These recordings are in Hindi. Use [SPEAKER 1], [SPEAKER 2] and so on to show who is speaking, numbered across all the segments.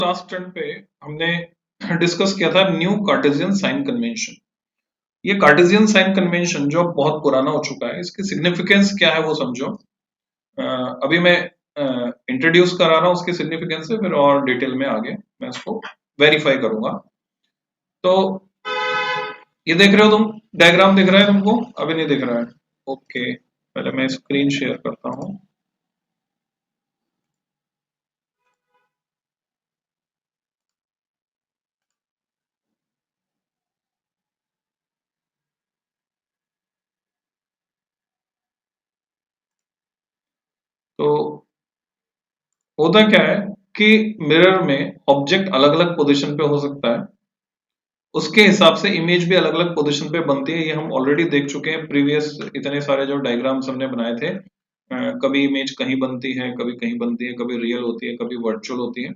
[SPEAKER 1] लास्ट टर्न पे हमने डिस्कस किया था न्यू कार्टेशियन साइन कन्वेंशन। ये कार्टेशियन साइन कन्वेंशन जो बहुत पुराना हो चुका है, इसकी सिग्निफिकेंस क्या है वो समझो। अभी मैं इंट्रोड्यूस करा रहा हूँ उसकी सिग्निफिकेंस से, फिर और डिटेल में आगे मैं इसको वेरीफाई करूंगा। तो ये देख रहे हो तुम, डायग्राम दिख रहा है तुमको? अभी नहीं दिख रहा है? ओके, पहले मैं स्क्रीन शेयर करता हूँ। तो होता क्या है कि मिरर में ऑब्जेक्ट अलग अलग पोजीशन पे हो सकता है, उसके हिसाब से इमेज भी अलग अलग पोजीशन पे बनती है। ये हम ऑलरेडी देख चुके हैं प्रीवियस इतने सारे जो डायग्राम्स हमने बनाए थे। कभी इमेज कहीं बनती है, कभी कहीं बनती है, कभी रियल होती है, कभी वर्चुअल होती है।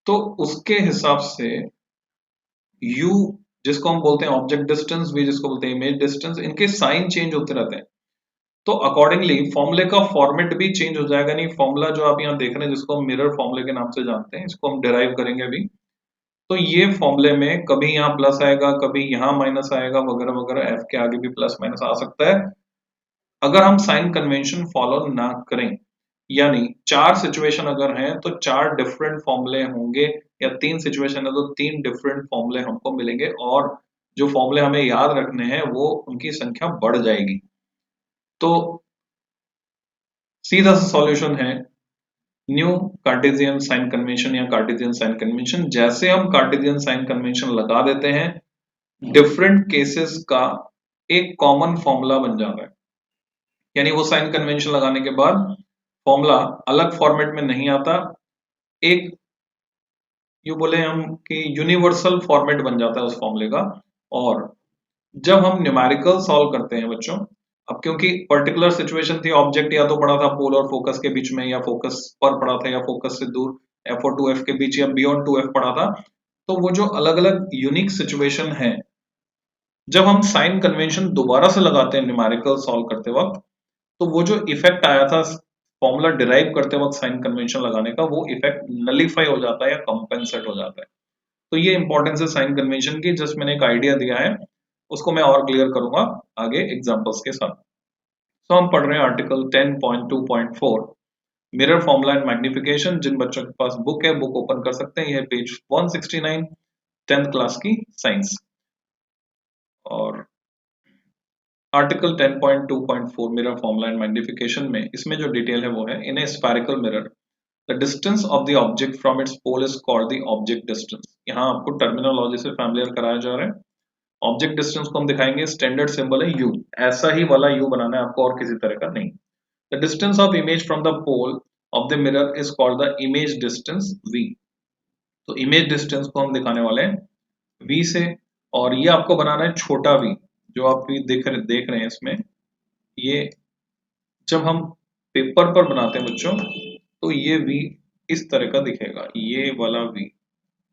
[SPEAKER 1] तो उसके हिसाब से यू, जिसको हम बोलते हैं ऑब्जेक्ट डिस्टेंस, वी जिसको बोलते हैं इमेज डिस्टेंस, इनके साइन चेंज होते रहते हैं। तो अकॉर्डिंगली फॉर्मूले का फॉर्मेट भी चेंज हो जाएगा। नहीं, फॉर्मूला जो आप यहाँ देख रहे हैं जिसको हम मिरर फॉर्मूले के नाम से जानते हैं, इसको हम डिराइव करेंगे अभी। तो ये फॉर्मूले में कभी यहाँ प्लस आएगा, कभी यहाँ माइनस आएगा, वगैरह वगैरह, एफ के आगे भी प्लस माइनस आ सकता है अगर हम साइन कन्वेंशन फॉलो ना करें। यानी चार सिचुएशन अगर हैं तो चार डिफरेंट फॉर्मूले होंगे, या तीन सिचुएशन है तो तीन डिफरेंट फॉर्मूले हमको मिलेंगे, और जो फॉर्मूले हमें याद रखने हैं वो उनकी संख्या बढ़ जाएगी। तो सीधा सा सॉल्यूशन है न्यू कार्टेशियन साइन कन्वेंशन या कार्टेशियन साइन कन्वेंशन। जैसे हम कार्टेशियन साइन कन्वेंशन लगा देते हैं, डिफरेंट केसेस का एक कॉमन फॉर्मूला बन जाता है। यानी वो साइन कन्वेंशन लगाने के बाद फॉर्मूला अलग फॉर्मेट में नहीं आता, एक यू बोले हम कि यूनिवर्सल फॉर्मेट बन जाता है उस फॉर्मूले का। और जब हम न्यूमेरिकल सॉल्व करते हैं बच्चों, अब क्योंकि पर्टिकुलर सिचुएशन थी, ऑब्जेक्ट या तो पड़ा था पोल और फोकस के बीच में, या फोकस पर पड़ा था, या फोकस से दूर एफ और टू एफ के बीच, या बियॉन्ड टू एफ पड़ा था। तो वो जो अलग अलग यूनिक सिचुएशन है, जब हम साइन कन्वेंशन दोबारा से लगाते हैं न्यूमेरिकल सॉल्व करते वक्त, तो वो जो इफेक्ट आया था फॉर्मूला डिराइव करते वक्त साइन कन्वेंशन लगाने का, वो इफेक्ट नलीफाई हो जाता है या कंपेंसेट हो जाता है। तो ये इंपॉर्टेंस है साइन कन्वेंशन की, जस्ट मैंने एक आइडिया दिया है, उसको मैं और क्लियर करूंगा आगे एग्जांपल्स के साथ। तो हम पढ़ रहे हैं article 10.2.4 mirror formula and magnification. जिन बच्चों के पास बुक है, बुक ओपन कर सकते हैं, यह पेज 169, 10th क्लास की साइंस। और article 10.2.4 mirror formula and magnification में इसमें जो डिटेल है वो है, in a spherical mirror the distance of the object from its pole is called the object distance. यहाँ आपको टर्मिनोलॉजी से फैमिलियर कराया जा रहा है। ऑब्जेक्ट डिस्टेंस को हम दिखाएंगे, स्टैंडर्ड सिंबल है यू, ऐसा ही वाला यू बनाना है आपको, और किसी तरह का नहीं। The distance of image from the pole of the mirror is called the image distance v. तो इमेज डिस्टेंस को हम दिखाने वाले हैं v से, और ये आपको बनाना है छोटा v। जो आप भी देख रहे हैं इसमें, ये जब हम पेपर पर बनाते हैं बच्चों, तो ये v इस तरह का दिखेगा, ये वाला v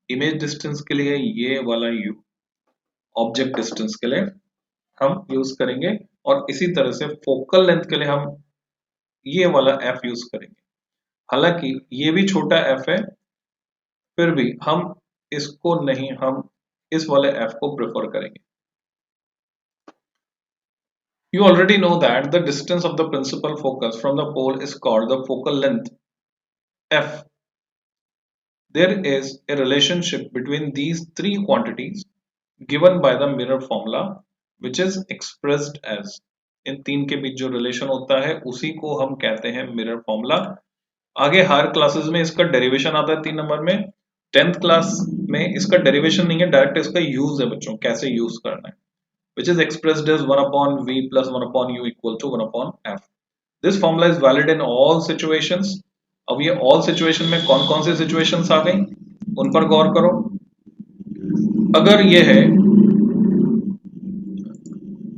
[SPEAKER 1] इमेज डिस्टेंस के लिए, ये वाला u ऑब्जेक्ट डिस्टेंस के लिए हम यूज करेंगे, और इसी तरह से फोकल लेंथ के लिए हम ये वाला f यूज करेंगे। हालांकि ये भी छोटा f है, फिर भी हम इसको नहीं, हम इस वाले f को प्रेफर करेंगे। You already know that the distance of the principal focus from the pole is called the focal length f. There is a relationship between these three quantities given by the mirror formula which is expressed as, इन तीन के बीच जो रिलेशन होता है उसी को हम कहते हैं मिरर फॉर्मूला। आगे हर क्लासेस में इसका डेरिवेशन आता है 3 नंबर में। 10th क्लास में इसका डेरिवेशन नहीं है, डायरेक्ट इसका यूज है बच्चों, कैसे यूज करना है, which is expressed as 1 upon v plus 1 upon u equal to 1 upon f. This formula is valid in all situations. अब ये all situation में कौन कौन सी situations आ गई उन पर गौर करो। अगर ये है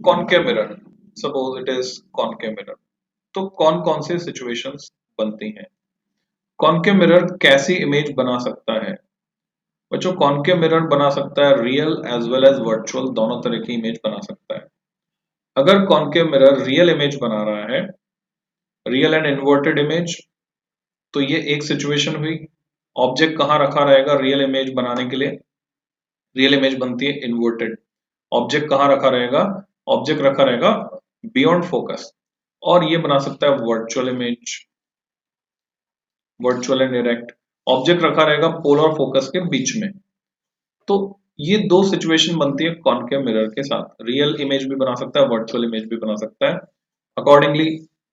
[SPEAKER 1] concave mirror, suppose it is concave mirror, तो कौन कौन सी situations बनती हैं? कॉनकेव मिरर कैसी इमेज बना सकता है बच्चों? कॉनकेव मिरर बना सकता है real as well as virtual, दोनों तरह की इमेज बना सकता है। अगर कॉनकेव मिरर रियल इमेज बना रहा है, रियल एंड इन्वर्टेड इमेज, तो ये एक सिचुएशन हुई। ऑब्जेक्ट कहाँ रखा रहेगा रियल इमेज बनाने के लिए? रियल इमेज बनती है इन्वर्टेड। ऑब्जेक्ट कहाँ रखा रहेगा? ऑब्जेक्ट रखा रहेगा बियॉन्ड फोकस। और ये बना सकता है virtual image, virtual and direct. Object रखा रहेगा पोल और फोकस के बीच में। तो ये दो सिचुएशन बनती है कॉनकेव मिरर के साथ। रियल इमेज भी बना सकता है, वर्चुअल इमेज भी बना सकता है। अकॉर्डिंगली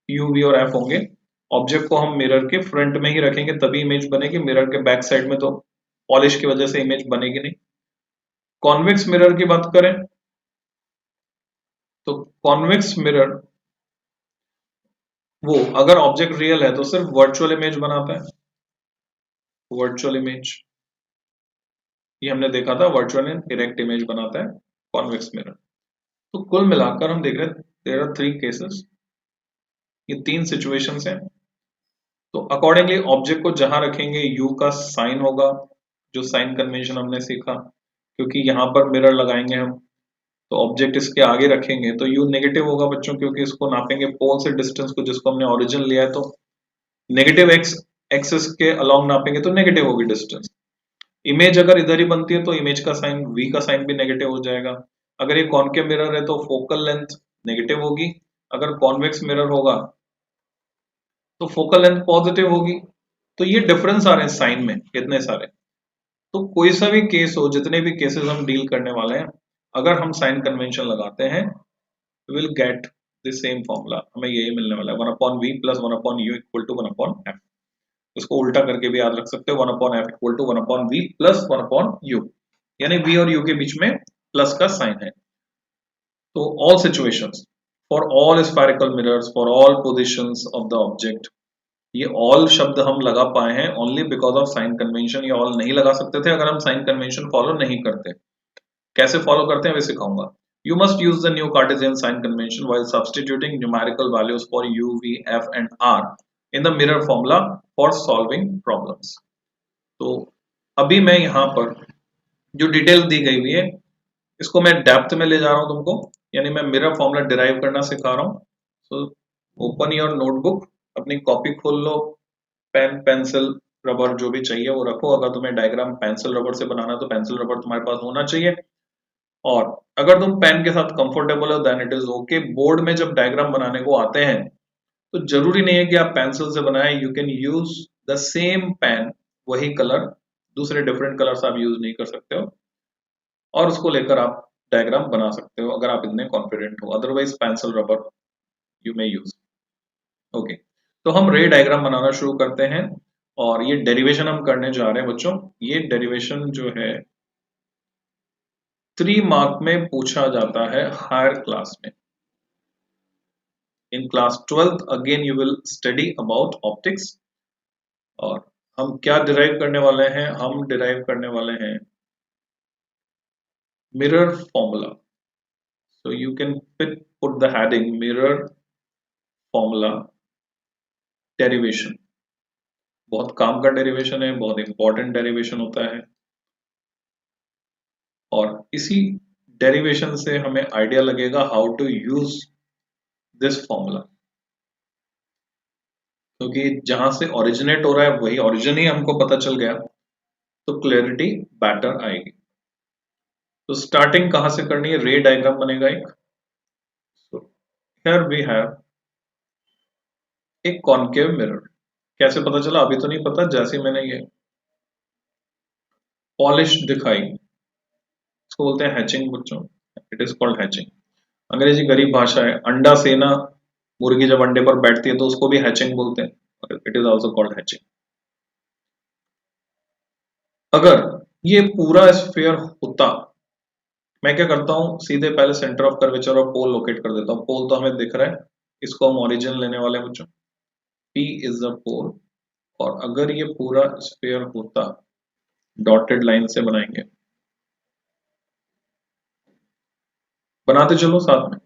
[SPEAKER 1] यू वी और एफ होंगे। ऑब्जेक्ट को हम मिरर के फ्रंट में ही रखेंगे तभी इमेज बनेगी, मिरर के बैक साइड में तो पॉलिश की वजह से इमेज बनेगी नहीं। कॉन्वेक्स मिरर की बात करें तो कॉन्वेक्स मिरर वो अगर ऑब्जेक्ट रियल है तो सिर्फ वर्चुअल इमेज बनाता है, वर्चुअल इमेज। ये हमने देखा था, वर्चुअल एंड डायरेक्ट इमेज बनाता है कॉन्वेक्स मिरर। तो कुल मिलाकर हम देख रहे हैं देयर आर 3 केसेस, ये 3 सिचुएशंस हैं। तो अकॉर्डिंगली ऑब्जेक्ट को जहां रखेंगे यू का साइन होगा, जो साइन कन्वेंशन हमने सीखा। क्योंकि यहाँ पर मिरर लगाएंगे हम तो ऑब्जेक्ट इसके आगे रखेंगे तो यू नेगेटिव होगा बच्चों, क्योंकि इसको नापेंगे पोल से डिस्टेंस को, जिसको हमने ओरिजिन लिया है। तो नेगेटिव एक्स एक्सिस के अलोंग नापेंगे तो नेगेटिव होगी डिस्टेंस। इमेज अगर इधर ही बनती है तो इमेज का साइन वी का साइन भी नेगेटिव हो जाएगा। अगर ये कॉनकेव मिरर है तो फोकल लेंथ नेगेटिव होगी, अगर कॉन्वेक्स मिरर होगा तो फोकल लेंथ पॉजिटिव होगी। तो ये डिफरेंस आ रहे हैं साइन में कितने सारे। तो कोई सा भी केस हो, जितने भी केसेस हम डील करने वाले हैं, अगर हम साइन कन्वेंशन लगाते हैं will get the same formula, हमें यही मिलने वाला है 1 upon v plus 1 upon u equal to 1 upon f. इसको उल्टा करके भी याद रख सकते हो, 1 upon f equal to 1 upon v plus 1 upon u, यानी वी और यू के बीच में प्लस का साइन है। तो all situations for all spherical mirrors for all positions of the object, ये ऑल शब्द हम लगा पाए हैं only because of sine convention. ये ऑल नहीं लगा सकते थे अगर हम साइन कन्वेंशन फॉलो नहीं करते। कैसे फॉलो करते हैं वे सिखाऊंगा। You must use the new Cartesian sign convention while substituting numerical values for u, v, f and r in the mirror formula for solving problems. तो अभी मैं यहाँ पर जो डिटेल दी गई हुई है इसको मैं डेप्थ में ले जा रहा हूँ तुमको, यानी मैं मिरर फॉर्मूला डिराइव करना सिखा रहा हूँ। सो ओपन योर नोटबुक, अपनी कॉपी खोल लो, पेन पेंसिल रबर जो भी चाहिए वो रखो। अगर तुम्हें डायग्राम पेंसिल रबर से बनाना तो पेंसिल रबर तुम्हारे पास होना चाहिए। और अगर तुम पेन के साथ कंफर्टेबल हो then it is okay. Board में जब डायग्राम बनाने को आते हैं तो जरूरी नहीं है कि आप पेंसिल से बनाएं, you can use the same pen, वही कलर, दूसरे डिफरेंट कलर्स आप यूज नहीं कर सकते हो और उसको लेकर आप डायग्राम बना सकते हो अगर आप इतने कॉन्फिडेंट हो। Otherwise pencil rubber you may use. Okay, तो हम रे डायग्राम बनाना शुरू करते हैं और ये डेरिवेशन हम करने जा रहे हैं बच्चों। ये डेरिवेशन जो है 3 मार्क में पूछा जाता है हायर क्लास में। In class 12th again you will study about optics। और हम क्या डिराइव करने वाले हैं? हम डिराइव करने वाले हैं mirror formula. So you can put the heading mirror formula derivation। बहुत काम का डेरिवेशन है, बहुत इंपॉर्टेंट डेरिवेशन होता है और इसी डेरिवेशन से हमें आइडिया लगेगा how to use this formula. क्योंकि जहां से ओरिजिनेट हो रहा है वही ओरिजिन ही हमको पता चल गया तो क्लैरिटी बेटर आएगी। तो स्टार्टिंग कहां से करनी है? रे डायग्राम बनेगा एक। So here we have एक कॉनकेव मिरर। कैसे पता चला? अभी तो नहीं पता, जैसे मैंने ये पॉलिश दिखाई, इसको बोलते हैं हैचिंग बच्चों। It is called hatching. अंग्रेजी गरीब भाषा है। अंडा सेना, मुर्गी जब अंडे पर बैठती है तो उसको भी हैचिंग बोलते हैं। It is also called hatching. अगर ये पूरा स्फीयर होता, मैं क्या करता हूं, सीधे पहले सेंटर ऑफ कर्वेचर और पोल लोकेट कर देता हूं। पोल तो हमें दिख रहा है, इसको हम ओरिजिन लेने वाले हैं बच्चों। P इज द पोल। और अगर ये पूरा स्फीयर होता, डॉटेड लाइन से बनाएंगे, बनाते चलो साथ में,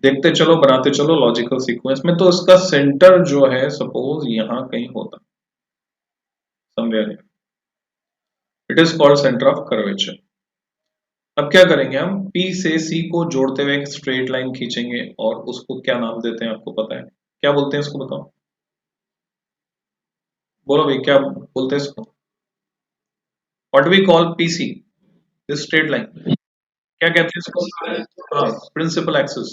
[SPEAKER 1] देखते चलो, बनाते चलो लॉजिकल सीक्वेंस में। तो इसका सेंटर जो है सपोज यहां कहीं होता, somewhere here, it is called centre of curvature. अब क्या करेंगे हम? P से C को जोड़ते हुए एक स्ट्रेट लाइन खींचेंगे और उसको क्या नाम देते हैं आपको पता है? क्या बोलते हैं इसको, बताओ? बोलो भाई क्या बोलते हैं इसको, what we call PC, this straight line, क्या कहते हैं इसको? हाँ, प्रिंसिपल एक्सिस।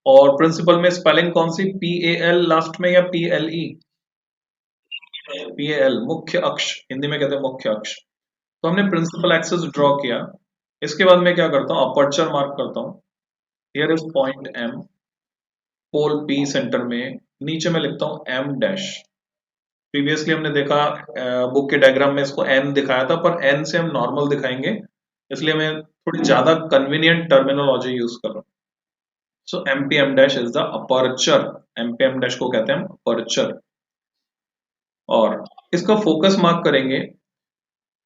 [SPEAKER 1] और प्रिंसिपल में स्पेलिंग कौन सी, पी ए एल लास्ट में या P L E? P A L, मुख्य अक्ष, हिंदी में कहते हैं मुख्य अक्ष। तो हमने प्रिंसिपल एक्सिस ड्रॉ किया। इसके बाद मैं क्या करता हूँ, अपर्चर मार्क करता हूँ। Here is point M, pole P centre में, नीचे में लिखता हूँ एम डैश। प्रीवियसली हमने देखा बुक के डायग्राम में इसको एन दिखाया था, पर एन से हम नॉर्मल दिखाएंगे, इसलिए मैं थोड़ी ज्यादा कन्वीनियंट टर्मिनोलॉजी यूज कर रहा हूँ। So MPM dash is the aperture, MPM dash को कहते हैं हम अपर्चर। और इसका फोकस मार्क करेंगे,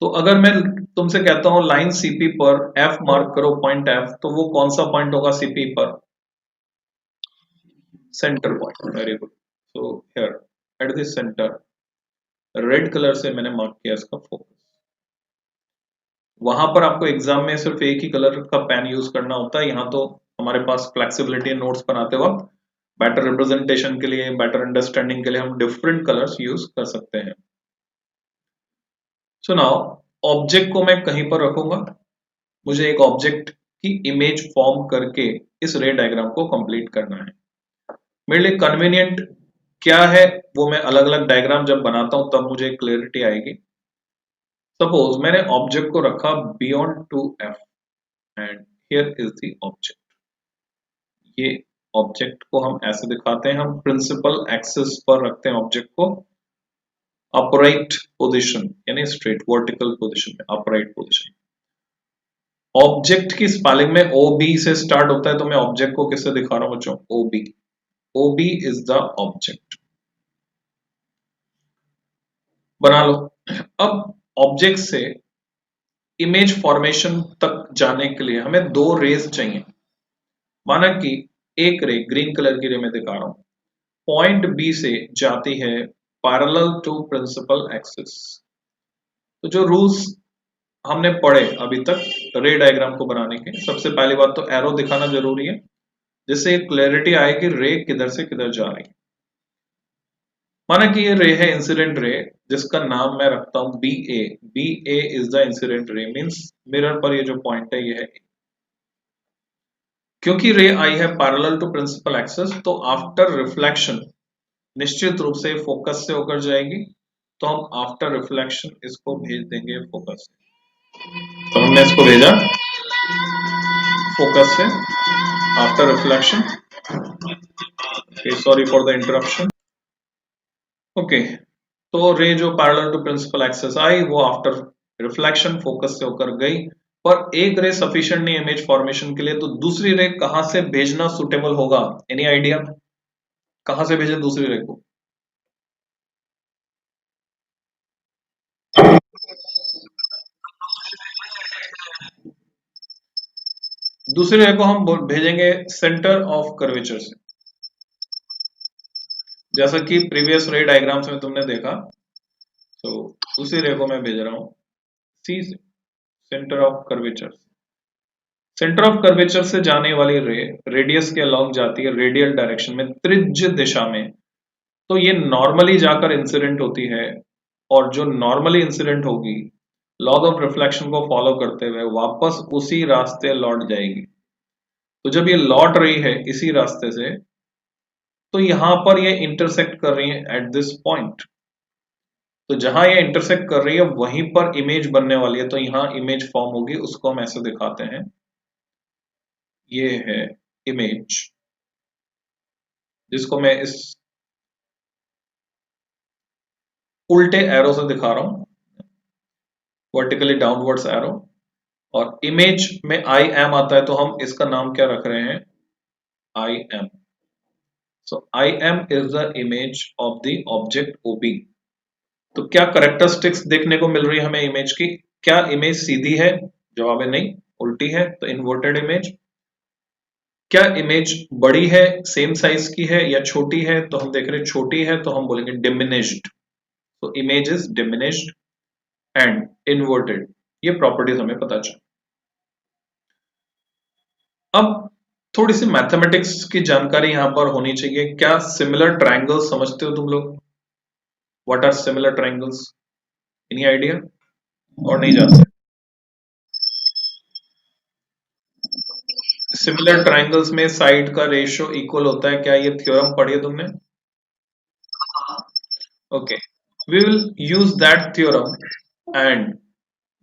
[SPEAKER 1] तो अगर मैं तुमसे कहता हूं लाइन सीपी पर एफ मार्क करो, पॉइंट एफ, तो वो कौन सा पॉइंट होगा सीपी पर? Centre point, very good. So here at this centre, red colour से मैंने मार्क किया इसका फोकस। वहां पर आपको एग्जाम में सिर्फ एक ही कलर का पेन यूज करना होता है, यहाँ तो हमारे पास फ्लेक्सिबिलिटी है नोट्स बनाते वक्त, बेटर रिप्रेजेंटेशन के लिए, बेटर अंडरस्टैंडिंग के लिए हम डिफरेंट कलर्स यूज कर सकते हैं। सो नाउ ऑब्जेक्ट को मैं कहीं पर रखूंगा, मुझे एक ऑब्जेक्ट की इमेज फॉर्म करके इस रे डायग्राम को कंप्लीट करना है। मेरे लिए कन्वीनियंट क्या है, वो मैं अलग अलग डायग्राम जब बनाता हूं तब मुझे क्लियरिटी आएगी। सपोज मैंने ऑब्जेक्ट को रखा beyond two F and here is the object. ये ऑब्जेक्ट को हम ऐसे दिखाते हैं, हम प्रिंसिपल एक्सिस पर रखते हैं ऑब्जेक्ट को, अपराइट पोजीशन यानी स्ट्रेट वर्टिकल पोजीशन में, अपराइट पोजीशन। ऑब्जेक्ट की स्पेलिंग में ओ बी से स्टार्ट होता है, तो मैं ऑब्जेक्ट को किससे दिखा रहा हूं बच्चों, O B. O B is the object, बना लो। अब ऑब्जेक्ट से इमेज फॉर्मेशन तक जाने के लिए हमें दो रेज चाहिए। माना कि एक रे, ग्रीन कलर की रे मैं दिखा रहा हूं, पॉइंट बी से जाती है पैरेलल टू प्रिंसिपल एक्सिस। तो जो रूल्स हमने पढ़े अभी तक रे डायग्राम को बनाने के, सबसे पहली बात तो एरो दिखाना जरूरी है, जिससे क्लैरिटी आए कि रे किधर से किधर जा रही है। माना कि ये रे है इंसिडेंट रे, जिसका नाम मैं रखता हूं B A. B A is the incident ray, means mirror पर ये जो पॉइंट है ये है A। क्योंकि रे आई है पैरेलल टू प्रिंसिपल एक्सिस, तो आफ्टर रिफ्लेक्शन निश्चित रूप से फोकस से होकर जाएगी, तो हम आफ्टर रिफ्लेक्शन इसको भेज देंगे फोकस से। तो हमने इसको भेजा फोकस से after reflection. Sorry for the interruption. Okay, तो रे जो पैरेलल टू प्रिंसिपल एक्सिस आई, वो आफ्टर रिफ्लेक्शन फोकस से होकर गई। पर एक रे सफिशिएंट नहीं इमेज फॉर्मेशन के लिए, तो दूसरी रे कहां से भेजना सुटेबल होगा? एनी आइडिया, कहां से भेजे दूसरी रे को? दूसरी रे को हम भेजेंगे सेंटर ऑफ कर्वेचर से, जैसा कि प्रीवियस रे डायग्राम्स में तुमने देखा। तो उसी रे को मैं भेज रहा हूं सी से, centre of curvature. Centre of curvature से जाने वाली रे रेडियस के अलॉन्ग जाती है रेडियल डायरेक्शन में, त्रिज्य दिशा में। तो ये नॉर्मली जाकर इंसिडेंट होती है, और जो नॉर्मली इंसिडेंट होगी लॉज ऑफ रिफ्लेक्शन को फॉलो करते हुए वापस उसी रास्ते लौट जाएगी। तो जब ये लौट रही है इसी रास्ते से, तो यहां पर ये इंटरसेक्ट कर रही है एट दिस पॉइंट। तो जहां ये इंटरसेक्ट कर रही है वहीं पर इमेज बनने वाली है, तो यहां इमेज फॉर्म होगी, उसको हम ऐसे दिखाते हैं। ये है इमेज, जिसको मैं इस उल्टे एरो से दिखा रहा हूं, वर्टिकली डाउनवर्ड्स एरो। और इमेज में आई एम आता है, तो हम इसका नाम क्या रख रहे हैं, I M. So I M is the image of the object OB. तो क्या करेक्टरिस्टिक्स देखने को मिल रही है हमें इमेज की? क्या इमेज सीधी है? जवाब है नहीं, उल्टी है, तो इन्वर्टेड इमेज। क्या इमेज बड़ी है, सेम साइज की है, या छोटी है? तो हम देख रहे हैं छोटी है, तो हम बोलेंगे डिमिनिश्ड। तो image is diminished and inverted, ये प्रॉपर्टीज हमें पता चल। अब थोड़ी सी मैथमेटिक्स की जानकारी यहां पर होनी चाहिए। क्या सिमिलर ट्रायंगल समझते हो तुम लोग? What are similar triangles? Any idea और नहीं जानते? सिमिलर ट्राइंगल्स में साइड का रेशियो इक्वल होता है, क्या ये थ्योरम पढ़ी है तुमने? Okay, we will use that theorem and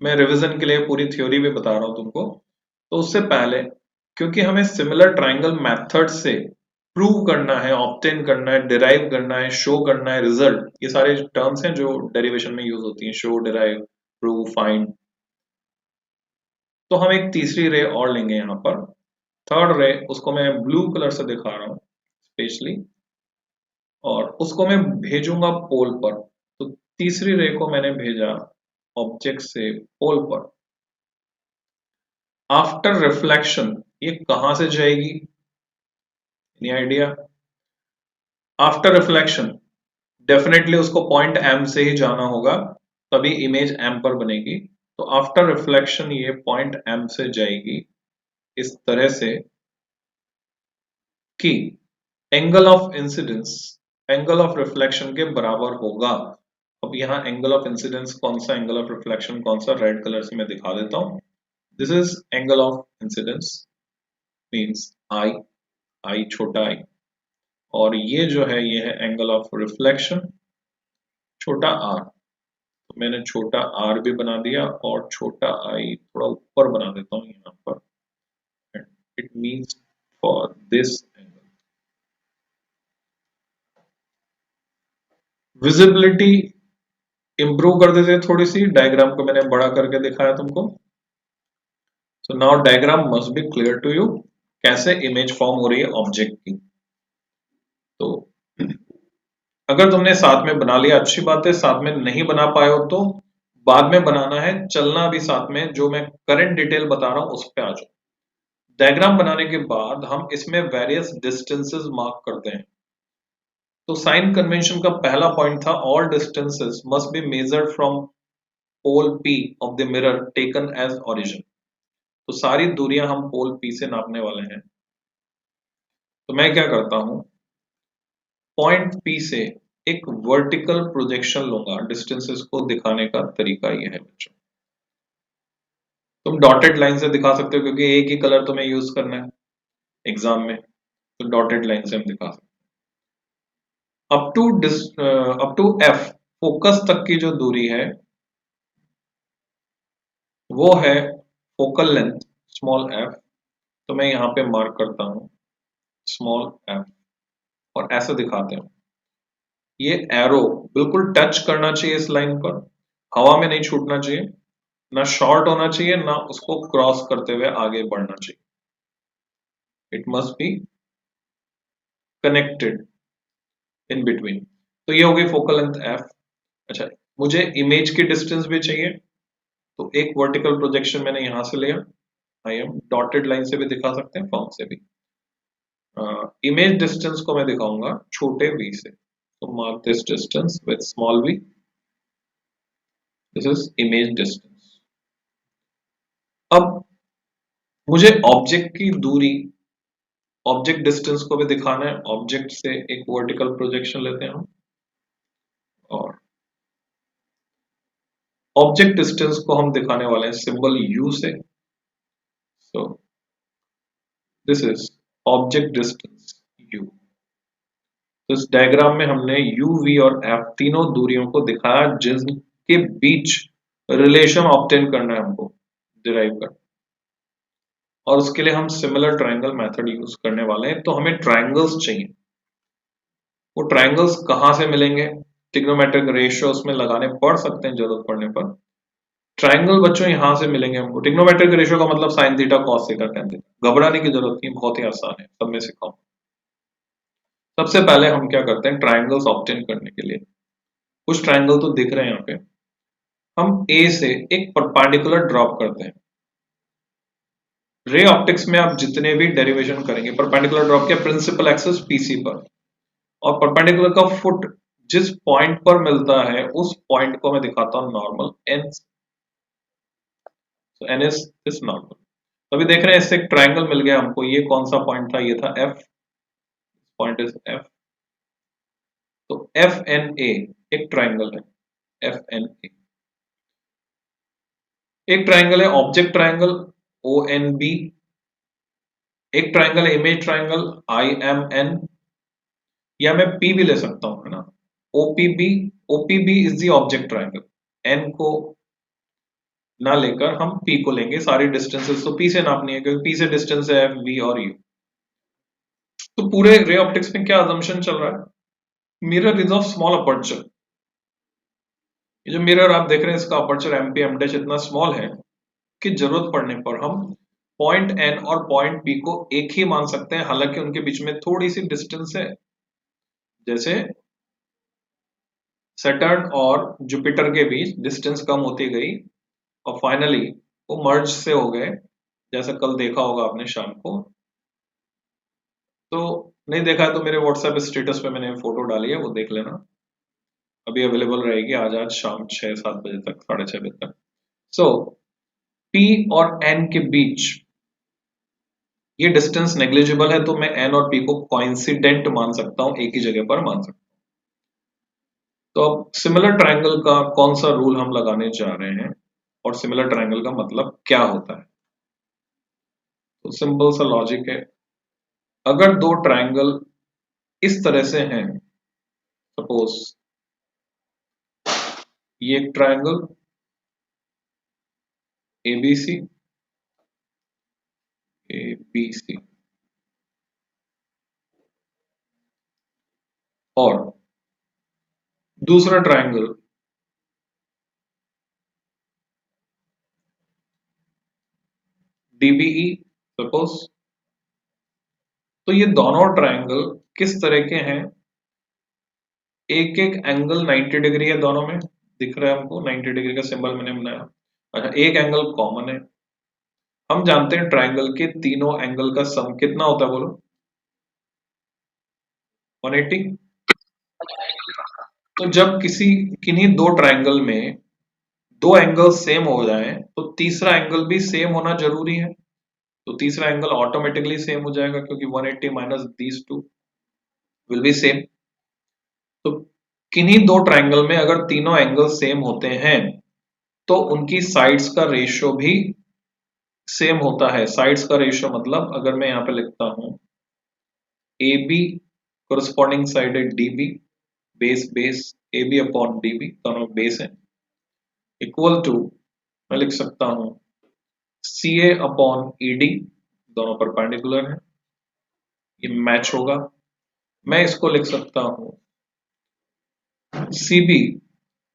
[SPEAKER 1] मैं रिवीजन के लिए पूरी थ्योरी भी बता रहा हूं तुमको। तो उससे पहले, क्योंकि हमें सिमिलर ट्राइंगल मेथड से प्रूव करना है, ऑब्टेन करना है, डिराइव करना है, शो करना है रिजल्ट, ये सारे टर्म्स हैं जो डेरिवेशन में यूज होती हैं, शो, डिराइव, प्रूव, फाइंड। तो हम एक तीसरी रे और लेंगे यहाँ पर, थर्ड रे, उसको मैं ब्लू कलर से दिखा रहा हूँ स्पेशली, और उसको मैं भेजूंगा पोल पर। तो तीसरी रे को मैंने भेजा ऑब्जेक्ट से पोल पर। आफ्टर रिफ्लेक्शन ये कहां से जाएगी? Any idea? After reflection definitely उसको पॉइंट एम से ही जाना होगा, तभी इमेज एम पर बनेगी। तो आफ्टर रिफ्लेक्शन ये पॉइंट एम से जाएगी इस तरह से कि angle of incidence angle of reflection के बराबर होगा। अब यहाँ एंगल ऑफ इंसिडेंस कौन सा, एंगल ऑफ रिफ्लेक्शन कौन सा, रेड कलर से मैं दिखा देता हूं। This is angle of incidence, means I, I छोटा आई, और ये जो है ये है एंगल ऑफ रिफ्लेक्शन, छोटा आर। तो मैंने छोटा आर भी बना दिया और छोटा आई थोड़ा ऊपर बना देता हूं यहाँ पर, it means for this angle. Visibility improve कर देते थोड़ी सी, डायग्राम को मैंने बड़ा करके दिखाया तुमको। So now diagram must be clear to you, कैसे इमेज फॉर्म हो रही है ऑब्जेक्ट की। तो अगर तुमने साथ में बना लिया अच्छी बात है, साथ में नहीं बना पाए हो तो बाद में बनाना है, चलना भी साथ में, जो मैं करंट डिटेल बता रहा हूं उस पर आ जाओ। डायग्राम बनाने के बाद हम इसमें वेरियस डिस्टेंसेस मार्क करते हैं। तो साइन कन्वेंशन का पहला पॉइंट था, all distances must be measured from pole P of the mirror taken as origin. तो सारी दूरियां हम पोल पी से नापने वाले हैं। तो मैं क्या करता हूं, पॉइंट पी से एक वर्टिकल प्रोजेक्शन लूंगा। डिस्टेंसेस को दिखाने का तरीका यह है बच्चों, तुम डॉटेड लाइन से दिखा सकते हो क्योंकि एक ही कलर तुम्हें यूज करना है एग्जाम में, तो डॉटेड लाइन से हम दिखा सकते हैं। अप टू एफ फोकस तक की जो दूरी है वो है फोकल लेंथ स्मॉल एफ। तो मैं यहाँ पे मार्क करता हूँ स्मॉल एफ और ऐसे दिखाते हैं। ये एरो बिल्कुल टच करना चाहिए इस लाइन पर, हवा में नहीं छूटना चाहिए, ना शॉर्ट होना चाहिए, ना उसको क्रॉस करते हुए आगे बढ़ना चाहिए। It must be connected in between. तो ये हो गई फोकल लेंथ एफ। अच्छा, मुझे इमेज की डिस्टेंस भी चाहिए, तो एक वर्टिकल प्रोजेक्शन मैंने यहां से लिया, आई एम डॉटेड लाइन से भी दिखा सकते हैं, फॉर्म से भी। इमेज डिस्टेंस को मैं दिखाऊंगा छोटे v से, तो mark this distance with small v, this is image distance. अब मुझे ऑब्जेक्ट की दूरी, ऑब्जेक्ट डिस्टेंस को भी दिखाना है। ऑब्जेक्ट से एक वर्टिकल प्रोजेक्शन लेते हैं हम, और ऑब्जेक्ट डिस्टेंस को हम दिखाने वाले हैं सिंबल u से। So this is object distance u। तो इस डायग्राम में हमने u, v और f तीनों दूरियों को दिखाया जिनके बीच रिलेशन ऑब्टेन करना है हमको, डिराइव करना, और उसके लिए हम सिमिलर ट्रायंगल मेथड यूज करने वाले हैं। तो हमें ट्रायंगल्स चाहिए। वो ट्रायंगल्स कहाँ से मिलेंगे? ट्रिग्नोमेट्रिक रेशियो उसमें लगाने पड़ सकते हैं जरूरत पड़ने पर। ट्रायंगल बच्चों यहां से मिलेंगे हमको। ट्रिग्नोमेट्रिक रेशियो का मतलब sine theta, cos theta, tan theta. घबराने की जरूरत नहीं, बहुत ही आसान है, सब में सिखाऊं। सबसे पहले हम क्या करते हैं, ट्रायंगल्स ऑब्टेन करने के लिए, कुछ ट्रायंगल तो दिख रहे हैं यहाँ पे, हम ए से एक परपेंडिकुलर ड्रॉप करते हैं। रे ऑप्टिक्स में आप जितने भी डेरिवेशन करेंगे, परपेंडिकुलर ड्रॉप के प्रिंसिपल एक्सिस पीसी पर, और परपेंडिकुलर का फुट जिस पॉइंट पर मिलता है उस पॉइंट को मैं दिखाता हूं normal N. So N is this normal. तो अभी देख रहे हैं इससे एक ट्रायंगल मिल गया हमको। ये कौन सा पॉइंट था? ये था एफ, पॉइंट इज एफ। तो एफ एन ए एक ट्राइंगल है FNA, एक ट्राइंगल है ऑब्जेक्ट ट्राइंगल ONB, एक ट्राइंगल है इमेज ट्राइंगल IMN, या मैं P भी ले सकता हूं, है ना, OPB। OPB is the object triangle, N को ना लेकर हम P को लेंगे, सारी डिस्टेंसेस तो P से नापनी है क्योंकि P से डिस्टेंस है V और U। तो पूरे रे ऑप्टिक्स में क्या अजम्पशन चल रहा है, mirror is of small aperture. ये जो मिरर आप देख रहे हैं इसका अपर्चर MP M' इतना स्मॉल है कि जरूरत पड़ने पर हम पॉइंट N और पॉइंट P को एक ही मान सकते हैं, हालांकि उनके बीच में थोड़ी सी डिस्टेंस है, जैसे सैटर्न और जुपिटर के बीच डिस्टेंस कम होती गई और फाइनली वो मर्ज से हो गए, जैसा कल देखा होगा आपने शाम को। तो नहीं देखा है तो मेरे व्हाट्सएप स्टेटस पे मैंने फोटो डाली है, वो देख लेना, अभी अवेलेबल रहेगी आज शाम 6-7 बजे तक, 6:30 बजे तक। सो P और N के बीच ये डिस्टेंस नेग्लिजिबल है, तो मैं N और P को कोइंसिडेंट मान सकता हूं, एक ही जगह पर मान सकता हूं। तो अब सिमिलर ट्रायंगल का कौन सा रूल हम लगाने जा रहे हैं और सिमिलर ट्रायंगल का मतलब क्या होता है। तो सिंपल सा लॉजिक है, अगर दो ट्रायंगल इस तरह से हैं, सपोज ये एक ट्रायंगल ABC, ABC और दूसरा ट्रायंगल DBE सपोज। तो ये दोनों ट्रायंगल किस तरह के हैं, एक एक एंगल 90 डिग्री है, दोनों में दिख रहा है हमको 90 डिग्री का सिंबल मैंने बनाया। अच्छा, एक एंगल कॉमन है, हम जानते हैं ट्रायंगल के तीनों एंगल का सम कितना होता है, बोलो 180। तो जब किसी किन्हीं दो ट्रायंगल में दो एंगल सेम हो जाएं तो तीसरा एंगल भी सेम होना जरूरी है, तो तीसरा एंगल ऑटोमेटिकली सेम हो जाएगा क्योंकि 180 minus these two will be same. तो किन्हीं दो ट्रायंगल में अगर तीनों एंगल सेम होते हैं तो उनकी साइड्स का रेशियो भी सेम होता है। साइड्स का रेशियो मतलब अगर मैं यहां पे लिखता हूं AB कोरस्पॉन्डिंग साइड है DB, base base AB upon DB, दोनों बेस है, इक्वल टू मैं लिख सकता हूं CA अपॉन ED, दोनों परपेंडिकुलर है, ये मैच होगा। मैं इसको लिख सकता हूं CB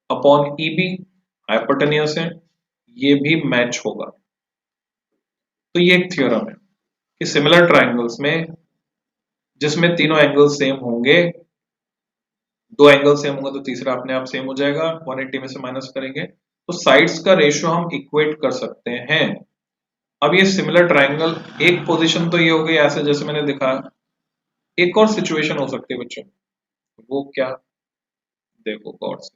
[SPEAKER 1] अपॉन EB, हाइपोटेन्यूस है, ये भी मैच होगा। तो ये एक थ्योरम है कि सिमिलर ट्रायंगल्स में जिसमें तीनों एंगल सेम होंगे, दो एंगल सेम होंगे तो तीसरा अपने आप सेम हो जाएगा, 180 में से माइनस करेंगे तो साइड्स का रेशियो हम इक्वेट कर सकते हैं। अब ये सिमिलर ट्रायंगल, एक पोजीशन तो ये हो गई ऐसे जैसे मैंने दिखाया, एक और सिचुएशन हो सकती है बच्चों, वो क्या, देखो गौर से,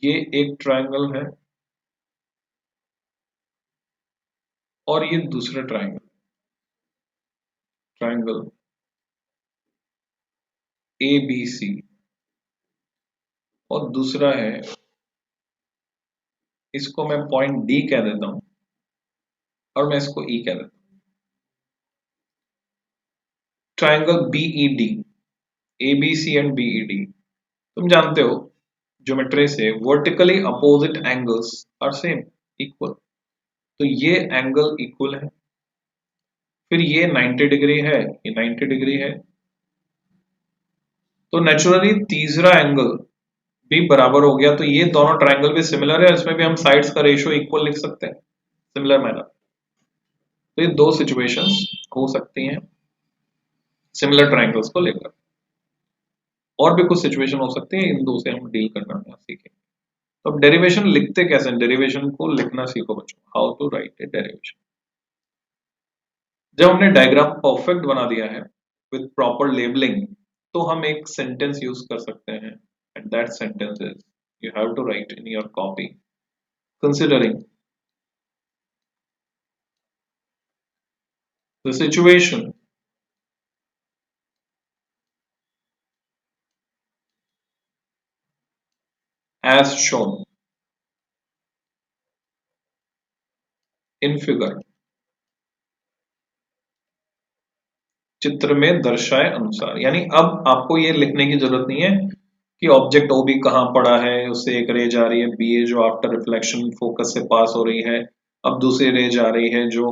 [SPEAKER 1] ये एक ट्रायंगल है और ये दूसरा ट्रायंगल, ट्रायंगल ABC, और दूसरा है, इसको मैं पॉइंट D कह देता हूं और मैं इसको E कह देता हूं, triangle BED, ABC and BED। तुम जानते हो ज्योमेट्री से vertically opposite angles are same, equal, तो ये एंगल इक्वल है, फिर ये 90 डिग्री है, ये 90 डिग्री है, तो नेचुरली तीसरा एंगल भी बराबर हो गया, तो ये दोनों ट्रायंगल भी सिमिलर है, इसमें भी हम साइड्स का रेशियो इक्वल लिख सकते हैं सिमिलर मैनर। तो ये दो सिचुएशंस हो सकती हैं सिमिलर ट्रायंगल्स को लेकर, और भी कुछ सिचुएशन हो सकती है, इन दो से हम डील करना सीखेंगे। तो अब डेरिवेशन लिखते कैसे, डेरिवेशन को लिखना सीखो बच्चों, how to write a derivation. जब हमने डायग्राम परफेक्ट बना दिया है विद प्रॉपर लेबलिंग, तो हम एक सेंटेंस यूज कर सकते हैं, and that sentence is, you have to write in your copy, considering the situation as shown in figure, चित्र में दर्शाए अनुसार। यानी अब आपको ये लिखने की जरूरत नहीं है कि ऑब्जेक्ट ओबी कहाँ पड़ा है, उससे एक रे जा रही है बी ए जो आफ्टर रिफ्लेक्शन फोकस से पास हो रही है, अब दूसरी रे जा रही है जो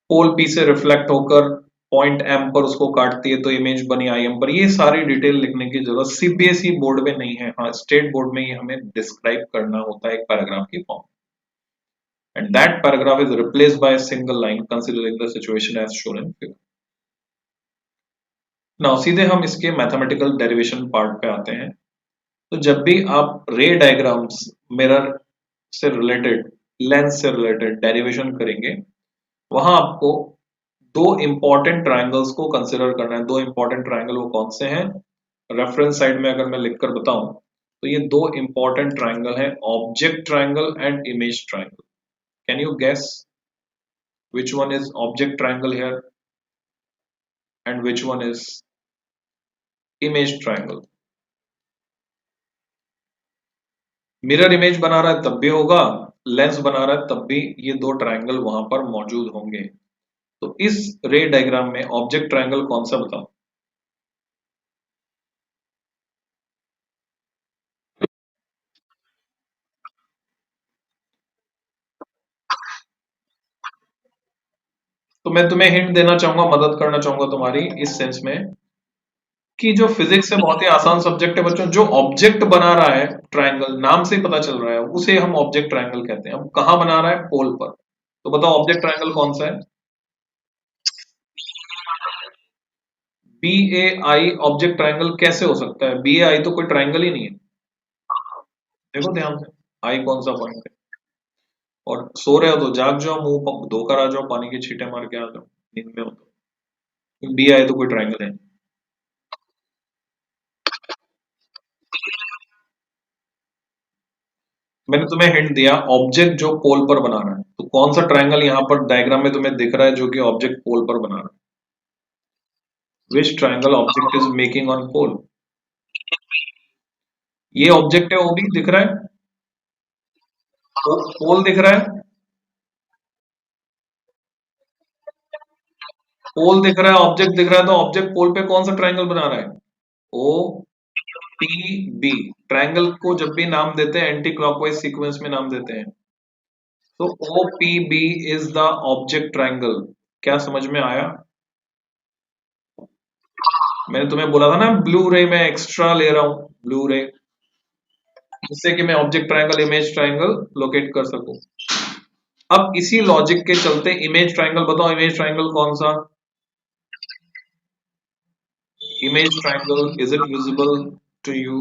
[SPEAKER 1] पोल पी से रिफ्लेक्ट होकर पॉइंट एम पर उसको काटती है तो इमेज बनी आई एम पर। ये सारी डिटेल लिखने की जरूरत सीबीएसई बोर्ड में नहीं है, हाँ स्टेट बोर्ड में ये हमें डिस्क्राइब करना होता है एक पैराग्राफ की form, and that paragraph is replaced by a single line considering the situation as shown in figure. Now सीधे हम इसके मैथमेटिकल डेरिवेशन पार्ट पे आते हैं। तो जब भी आप रे डायग्राम्स मिरर से रिलेटेड, लेंस से रिलेटेड डेरिवेशन करेंगे, वहां आपको दो इंपॉर्टेंट ट्रायंगल्स को कंसिडर करना है। दो इंपॉर्टेंट ट्रायंगल वो कौन से हैं? रेफरेंस साइड में अगर मैं लिखकर बताऊं तो ये दो इंपॉर्टेंट ट्रायंगल हैं, object triangle and image triangle. Can you guess which one is object triangle here and which one is image triangle? Mirror image बना रहा है तब भी होगा, लेंस बना रहा है तब भी ये दो ट्रायंगल वहां पर मौजूद होंगे। तो इस रे डायग्राम में ऑब्जेक्ट ट्रायंगल कौन सा बताओ? तो मैं तुम्हें हिंट देना चाहूंगा, मदद करना चाहूंगा तुम्हारी इस सेंस में कि जो फिजिक्स से बहुत ही आसान सब्जेक्ट है बच्चों, जो ऑब्जेक्ट बना रहा है ट्रायंगल, नाम से ही पता चल रहा है, उसे हम ऑब्जेक्ट ट्रायंगल कहते हैं। अब कहां बना रहा है? पोल पर। तो बताओ ऑब्जेक्ट ट्रायंगल कौन सा है? B A I object triangle कैसे हो सकता है? बी ए आई तो कोई ट्रायंगल ही नहीं है। देखो ध्यान से, आई कौन सा पॉइंट है? और सो रहे हो तो जाग जाओ, मुंह धोकर आ जाओ, पानी की छींटे मार के आ जाओ, नींद में हो तो। बी आई तो कोई ट्रायंगल है। मैंने तुम्हें हिंट दिया, ऑब्जेक्ट जो पोल पर बना रहा है, तो कौन सा ट्रायंगल यहाँ पर डायग्राम में तुम्हें दिख रहा है जो कि ऑब्जेक्ट पोल पर बना रहा है? Which triangle object is making on pole? ये ऑब्जेक्ट है, वो भी दिख रहा है, पोल दिख रहा है, पोल दिख रहा है, ऑब्जेक्ट दिख रहा है, तो ऑब्जेक्ट पोल पे कौन सा ट्रायंगल बना रहा है? ओ पी बी। ट्रायंगल को जब भी नाम देते हैं एंटी क्लॉकवाइज सीक्वेंस में नाम देते हैं। तो O P B is the object triangle. क्या समझ में आया? मैंने तुम्हें बोला था ना ब्लू रे में एक्स्ट्रा ले रहा हूं, ब्लू रे, जिससे कि मैं object triangle image triangle locate कर सकूं। अब इसी लॉजिक के चलते इमेज ट्रायंगल बताओ, इमेज ट्रायंगल कौन सा? Image triangle is it visible to you?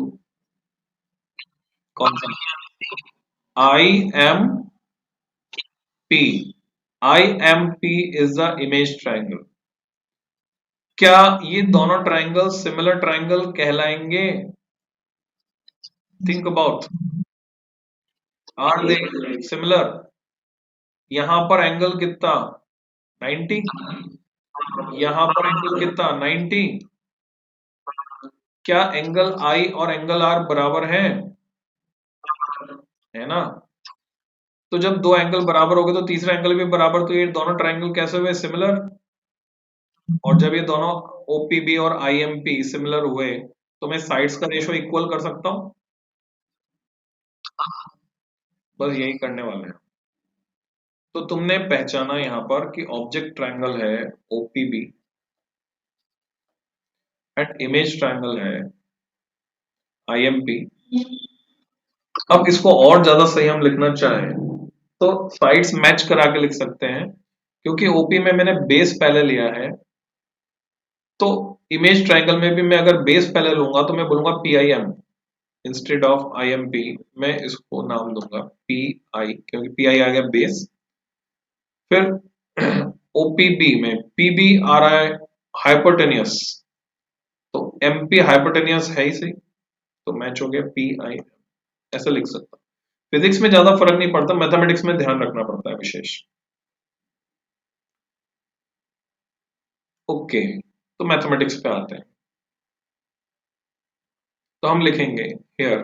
[SPEAKER 1] कौन सा? I M P. I M P is the image triangle. क्या ये दोनों ट्रायंगल सिमिलर ट्रायंगल कहलाएंगे? Think about, are they similar? यहां पर एंगल कितना? 90। यहां पर एंगल कितना? 90। क्या एंगल आई और एंगल आर बराबर है? है ना? तो जब दो एंगल बराबर हो गए तो तीसरा एंगल भी बराबर, तो ये दोनों ट्रायंगल कैसे हुए? सिमिलर। और जब ये दोनों ओपीबी और आईएमपी सिमिलर हुए तो मैं साइड्स का रेशो इक्वल कर सकता हूं। बस यही करने वाले हैं। तो तुमने पहचाना यहां पर कि ऑब्जेक्ट ट्रायंगल है ओपीबी एंड इमेज ट्रायंगल है आईएमपी। अब इसको और ज्यादा सही हम लिखना चाहें तो साइड्स मैच करा के लिख सकते हैं, क्योंकि ओपी में मैंने बेस पहले लिया है, तो इमेज ट्रायंगल में भी मैं अगर बेस पहले लूंगा तो मैं बोलूंगा P I M instead of I M P. मैं इसको नाम दूंगा पी आई, क्योंकि पी आई आ गया बेस। फिर ओपीबी में पीबी आ रहा है हाइपोटेनियस, तो एमपी हाइपोटेनियस है ही सही, तो मैच हो गया पी आई। ऐसे लिख सकता हूं। फिजिक्स में ज्यादा फर्क नहीं पड़ता, मैथमेटिक्स में ध्यान रखना पड़ता है विशेष। ओके, तो मैथमेटिक्स पे आते हैं। तो हम लिखेंगे हियर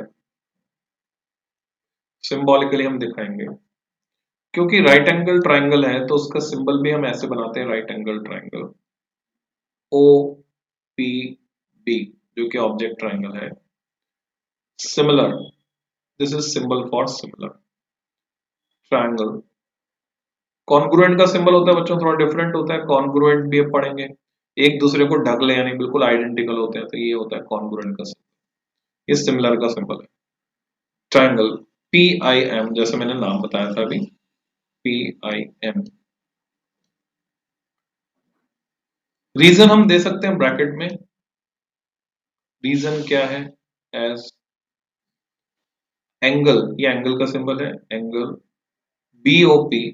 [SPEAKER 1] सिंबॉलिकली हम दिखाएंगे, क्योंकि राइट एंगल ट्राइंगल है तो उसका सिंबल भी हम ऐसे बनाते हैं, right angle triangle, O P B, जो कि ऑब्जेक्ट ट्राइंगल है। Similar, this is symbol for similar triangle. Congruent का सिंबल होता है बच्चों थोड़ा डिफरेंट होता है, कॉन्ग्रुएंट भी अब पढ़ेंगे, एक दूसरे को ढक ले यानी बिल्कुल आइडेंटिकल होते हैं, तो ये होता है कॉन्ग्रुएंट का सिंबल। ये सिमिलर का सिंबल है। ट्राइंगल पी आई एम, जैसे मैंने नाम बताया था अभी, पी आई एम। रीजन हम दे सकते हैं ब्रैकेट में, रीजन क्या है, एज एंगल, ये एंगल का सिंबल है, angle BOP,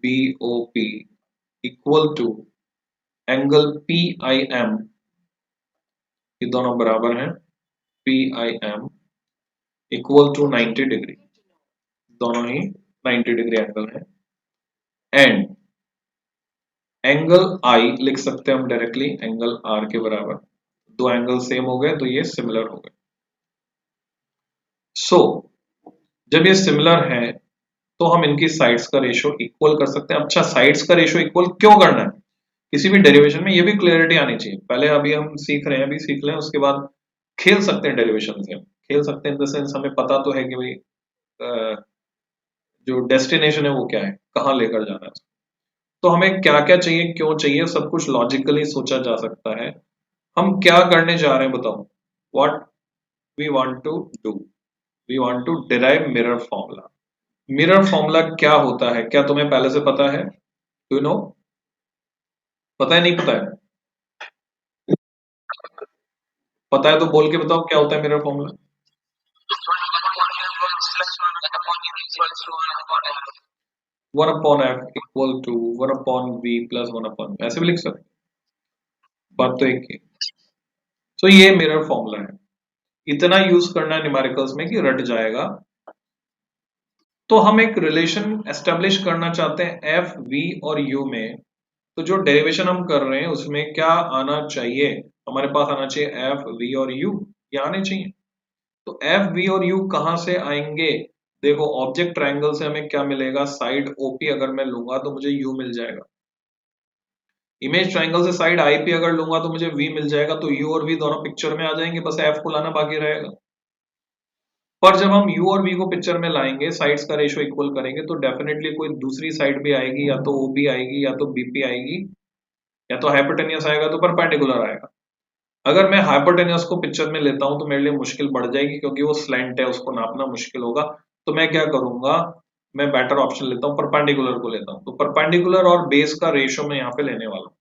[SPEAKER 1] BOP equal to angle P I M, ये दोनों बराबर हैं, P I M equal to 90 degree, दोनों ही 90 डिग्री एंगल है। एंड एंगल आई लिख सकते हैं हम डायरेक्टली एंगल आर के बराबर, दो एंगल सेम हो गए तो ये सिमिलर हो गए। सो जब ये सिमिलर है तो हम इनकी साइड्स का रेशियो इक्वल कर सकते हैं। अच्छा, साइड्स का रेशियो इक्वल क्यों करना है, किसी भी डेरिवेशन में ये भी क्लियरिटी आनी चाहिए। पहले अभी हम सीख रहे हैं, अभी सीख लें, उसके बाद खेल सकते हैं डेरिवेशन से, खेल सकते हैं इन द सेंस हमें पता तो है कि भाई जो डेस्टिनेशन है वो क्या है, कहाँ लेकर जाना है, तो हमें क्या क्या चाहिए, क्यों चाहिए, सब कुछ लॉजिकली सोचा जा सकता है। हम क्या करने जा रहे हैं बताओ, what we want to do, we want to derive mirror formula. Mirror formula क्या होता है, क्या तुम्हें पहले से पता है, डू यू नो, पता है नहीं पता है, पता है तो बोल के बताओ क्या होता है mirror formula. One upon f equal to one upon v plus one upon, ऐसे भी लिख सकते, बात तो एक ही। तो ये मिरर फॉर्मूला है, इतना यूज करना है न्यूमेरिकल्स में कि रट जाएगा। तो हम एक रिलेशन एस्टेब्लिश करना चाहते हैं एफ वी और यू में, तो जो डेरिवेशन हम कर रहे हैं उसमें क्या आना चाहिए, हमारे पास आना चाहिए एफ वी और यू, ये आने चाहिए। तो एफ वी और यू कहां से आएंगे, देखो ऑब्जेक्ट ट्रायंगल से हमें क्या मिलेगा, साइड ओपी अगर मैं लूंगा तो मुझे यू मिल जाएगा, इमेज ट्रायंगल से साइड आईपी अगर लूंगा तो मुझे वी मिल जाएगा, तो यू और वी दोनों पिक्चर में आ जाएंगे, बस एफ को लाना बाकी रहेगा। पर जब हम u और v को पिक्चर में लाएंगे, साइड्स का रेशियो इक्वल करेंगे, तो डेफिनेटली कोई दूसरी साइड भी आएगी, या तो OB आएगी या तो BP आएगी, या तो हाइपोटेनियस आएगा तो परपेंडिकुलर आएगा। अगर मैं हाइपोटेनियस को पिक्चर में लेता हूं तो मेरे लिए मुश्किल बढ़ जाएगी, क्योंकि वो स्लैंट है, उसको नापना मुश्किल होगा। तो मैं क्या करूंगा, मैं बेटर ऑप्शन लेता हूँ, परपेंडिकुलर को लेता हूँ। तो परपेंडिकुलर और बेस का रेशियो मैं यहाँ पे लेने वाला हूँ,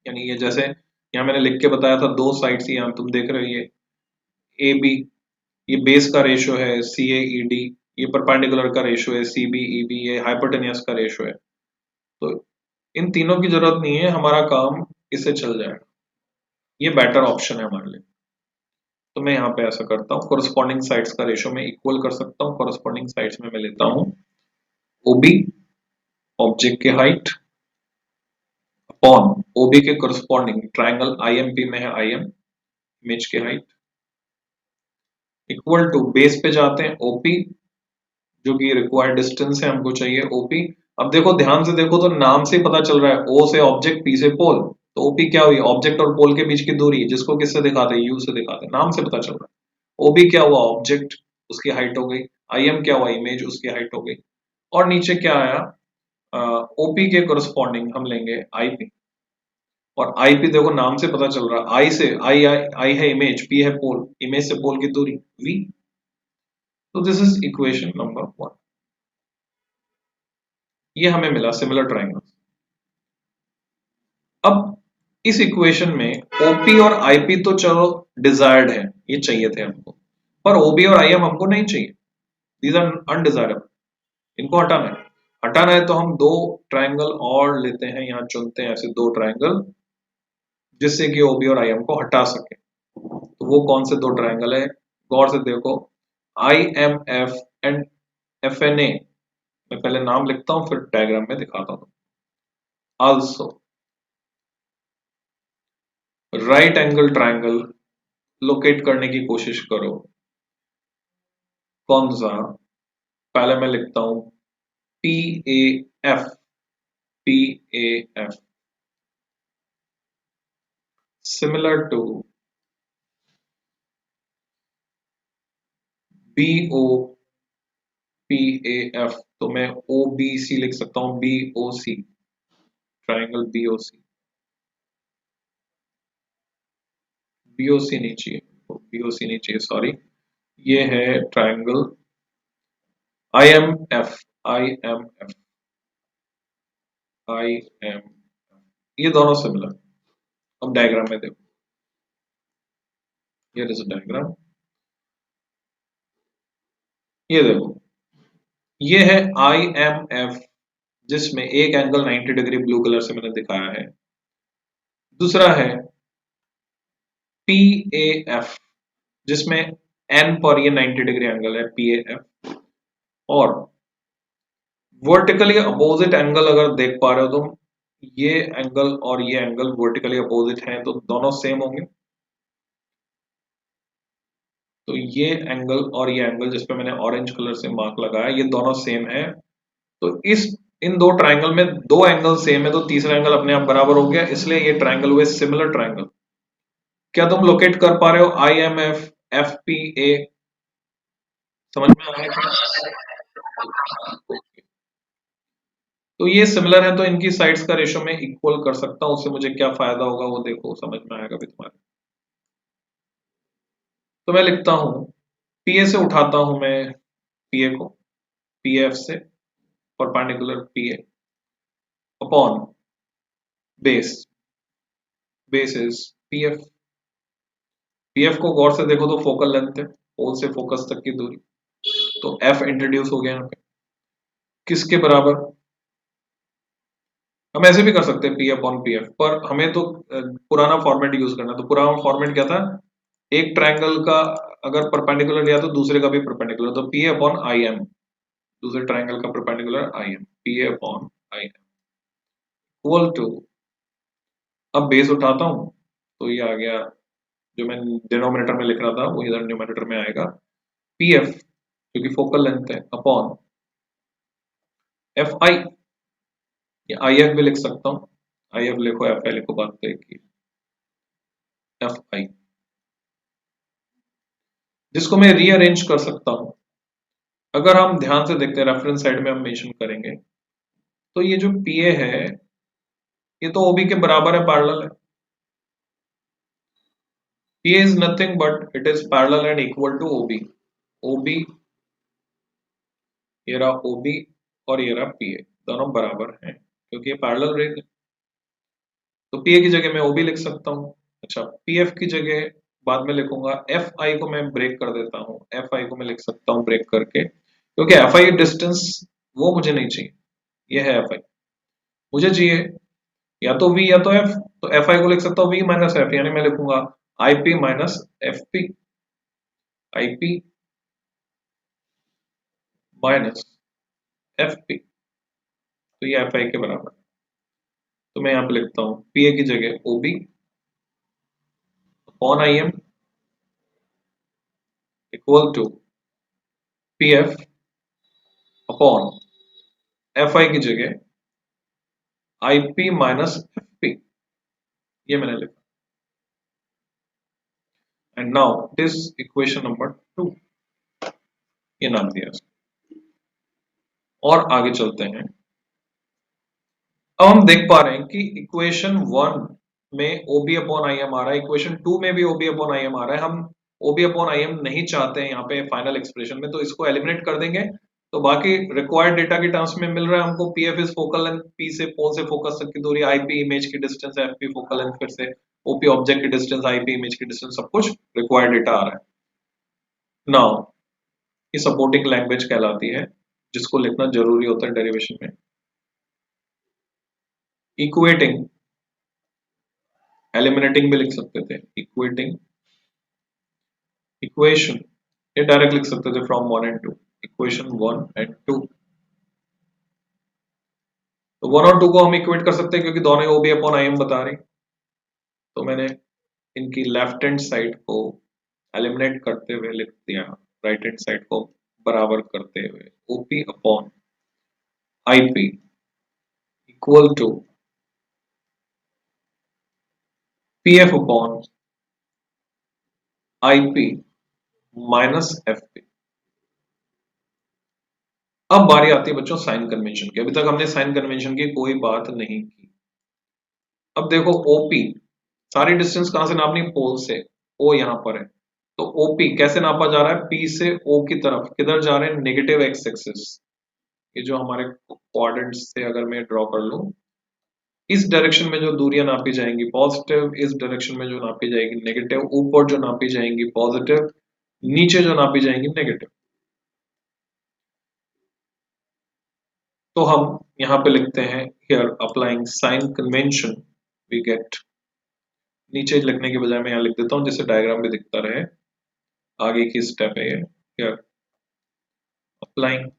[SPEAKER 1] यानी ये जैसे यहाँ मैंने लिख के बताया था, दो साइड्स यहाँ तुम देख रहे हो, ये AB, ये बेस का रेशियो है CAED, ये परपेंडिकुलर का रेशियो है CBEB, ये हाइपोटेनियस का रेशियो है। तो इन तीनों की जरूरत नहीं है, हमारा काम इससे चल जाएगा, ये बेटर ऑप्शन है हमारे लिए। तो मैं यहाँ पे ऐसा करता हूँ, कोरस्पॉन्डिंग साइड्स का रेशियो में इक्वल कर सकता हूँ। कोरस्पॉन्डिंग साइड्स में मैं लेता हूँ OB, ऑब्जेक्ट की हाइट, अपॉन OB के कोरस्पॉन्डिंग ट्राइंगल IMP में है IM, इमेज की हाइट, इक्वल टू बेस पे जाते हैं OP, जो कि रिक्वायर्ड डिस्टेंस है, हमको चाहिए OP। अब देखो ध्यान से देखो तो नाम से पता चल रहा है, O से ऑब्जेक्ट, P से पोल, तो OP क्या हुई, ऑब्जेक्ट और पोल के बीच की दूरी, जिसको किससे दिखाते हैं, U से दिखाते हैं, नाम से पता चल रहा है। OB क्या हुआ, ऑब्जेक्ट, उसकी हाइट हो गई। IM क्या हुआ, इमेज, उसकी हाइट हो गई। और नीचे क्या आया, OP के कोरस्पॉन्डिंग हम लेंगे IP, और IP देखो नाम से पता चल रहा है, आई से आई है इमेज, P है पोल, इमेज से पोल की दूरी V। तो दिस इज इक्वेशन नंबर 1, ये हमें मिला सिमिलर ट्राइंगल। अब इस इक्वेशन में OP और IP तो चलो डिजायर्ड है, ये चाहिए थे हमको, पर OB और IM हमको नहीं चाहिए, दीज आर अनडिजायरेबल, इनको हटाना है। हटाना है तो हम दो ट्राइंगल और लेते हैं, यहाँ चुनते हैं ऐसे दो ट्राइंगल, जिससे कि OB और IM को हटा सके। तो वो कौन से दो ट्राइंगल है, गौर से देखो, IMF एंड FNA, मैं पहले नाम लिखता हूं फिर डायग्राम में दिखाता हूं। Also right angle triangle locate करने की कोशिश करो, कौन सा, पहले मैं लिखता हूं P A F, P A F similar to B O P A F, तो मैं ओ बी सी लिख सकता हूं, B O C, triangle B O C, B O C नहीं चाहिए, बी ओ सी नहीं चाहिए, सॉरी, ये है triangle I am F, I am F, I M, ये दोनों सिमिलर। अब डायग्राम में देखो, हियर इज अ डायग्राम, ये देखो, ये है आई एम एफ, जिसमें एक एंगल 90 डिग्री ब्लू कलर से मैंने दिखाया है, दूसरा है पी ए एफ, जिसमें एन पर ये 90 डिग्री एंगल है, पी ए एफ, और वर्टिकली अपोजिट एंगल अगर देख पा रहे हो तुम, ये एंगल और ये एंगल वर्टिकली अपोजिट हैं, तो दोनों सेम होंगे, तो ये एंगल और ये एंगल जिसपे मैंने ऑरेंज कलर से मार्क लगाया, ये दोनों सेम है, तो इस इन दो ट्राइंगल में दो एंगल सेम है, तो तीसरा एंगल अपने आप बराबर हो गया, इसलिए ये ट्राइंगल हुए सिमिलर ट्राइंगल। क्या तुम लोकेट कर पा रहे हो I am F, F P ए, समझ में आ रहा है? तो ये सिमिलर है, तो इनकी साइड्स का रेशो मैं इक्वल कर सकता हूं, उससे मुझे क्या फायदा होगा वो देखो, समझ में आएगा भी तुम्हारे। तो मैं लिखता हूं, पीए से उठाता हूं मैं पीए को, पीएफ से perpendicular PA upon base, base is PF, PF को गौर से देखो तो फोकल लेंथ है, पोल से फोकस तक की दूरी, तो एफ इंट्रोड्यूस हो गया यहाँ पे, किसके बराबर, हम ऐसे भी कर सकते हैं पी अपॉन पी एफ, पर हमें तो पुराना फॉर्मेट यूज करना है, तो पुराना फॉर्मेट क्या था, एक ट्राइंगल का अगर परपेंडिकुलर लिया तो दूसरे का भी परपेंडिकुलर, तो पी अपॉन आई एम, दूसरे ट्राइंगल का perpendicular I M, P upon I M equal to, अब बेस उठाता हूं तो ये आ गया, जो मैं डिनोमिनेटर में लिख रहा था वो इधर न्यूमरेटर में आएगा, पी एफ क्योंकि फोकल लेंथ है अपॉन एफ आई, या आई एफ भी लिख सकता हूँ, आई एफ लिखो एफ आई लिखो, बात तो एक ही, एफ आई, जिसको मैं रीअरेंज कर सकता हूं, अगर हम ध्यान से देखते हैं रेफरेंस साइड में हम मेंशन करेंगे, तो ये जो पीए है ये तो ओबी के बराबर है, पैरेलल है, PA is nothing but it is parallel and equal to OB, OB, ये रहा ओबी और ये रहा पीए, दोनों बराबर हैं क्योंकि ये पैरेलल रेज है, तो पीए की जगह मैं ओबी लिख सकता हूँ। अच्छा, पीएफ की जगह बाद में लिखूंगा, एफ आई को मैं ब्रेक कर देता हूँ, एफ आई को मैं लिख सकता हूँ ब्रेक करके, क्योंकि एफ आई डिस्टेंस वो मुझे नहीं चाहिए, ये है एफ आई, मुझे चाहिए या तो v या तो f, तो एफ आई को लिख सकता हूँ v माइनस एफ, यानी मैं लिखूंगा आई पी माइनस एफ पी, आई पी माइनस एफ पी, तो ये एफ आई के बराबर है, तो मैं यहाँ पे लिखता हूँ पी ए की जगह O B upon I M equal to P F upon F I की जगह I P minus F P, ये मैंने लिखा, and now this equation number 2, ये नाम दिया इसको। और आगे चलते हैं, अब हम देख पा रहे हैं कि इक्वेशन 1 में OB अपॉन आई एम आ रहा है, इक्वेशन 2 में भी OB अपॉन आई एम आ रहा है, हम OB अपॉन आई एम नहीं चाहते हैं यहाँ पे फाइनल एक्सप्रेशन में, तो इसको एलिमिनेट कर देंगे, तो बाकी रिक्वायर्ड डेटा के टर्म्स में मिल रहा है हमको, PF is focal length, P से पोल से फोकस तक की दूरी, आईपी इमेज की डिस्टेंस, एफपी फोकल लेंथ, फिर से ओपी ऑब्जेक्ट की डिस्टेंस, आईपी इमेज की डिस्टेंस, सब कुछ रिक्वायर्ड डेटा आ रहा है। नाउ ये सपोर्टिंग लैंग्वेज कहलाती है, जिसको लिखना जरूरी होता है डेरिवेशन में, इक्वेटिंग, एलिमिनेटिंग भी लिख सकते थे, इक्वेटिंग इक्वेशन, ये डायरेक्ट लिख सकते थे फ्रॉम 1 एंड 2, इक्वेशन 1 एंड 2, तो 1 और 2 को हम इक्वेट कर सकते हैं क्योंकि दोनों O B upon I M बता रही, तो मैंने इनकी लेफ्ट हैंड साइड को एलिमिनेट करते हुए लिख दिया, राइट हैंड साइड को बराबर करते हुए OP upon IP equal to PF upon IP minus FP. अब बारी आती है बच्चों साइन कन्वेंशन की। अभी तक हमने साइन कन्वेंशन की कोई बात नहीं की। अब देखो ओपी, सारी डिस्टेंस कहां से नापनी, पोल से। ओ यहां पर है, तो ओपी कैसे नापा जा रहा है, पी से ओ की तरफ किधर जा रहे हैं, नेगेटिव एक्स एक्सिस। ये जो हमारे क्वाड्रेंट से अगर मैं ड्रॉ कर लूं, इस डायरेक्शन में जो दूरियां नापी जाएंगी पॉजिटिव, इस डायरेक्शन में जो नापी जाएगी नेगेटिव, ऊपर जो नापी जाएंगी पॉजिटिव, नीचे जो नापी जाएंगी नेगेटिव। तो हम यहां पे लिखते हैं here applying sign convention we get, नीचे लिखने के बजाय मैं यहां लिख देता हूं जिससे डायग्राम भी दिखता रहे, आगे की स्टेप है ये। Here applying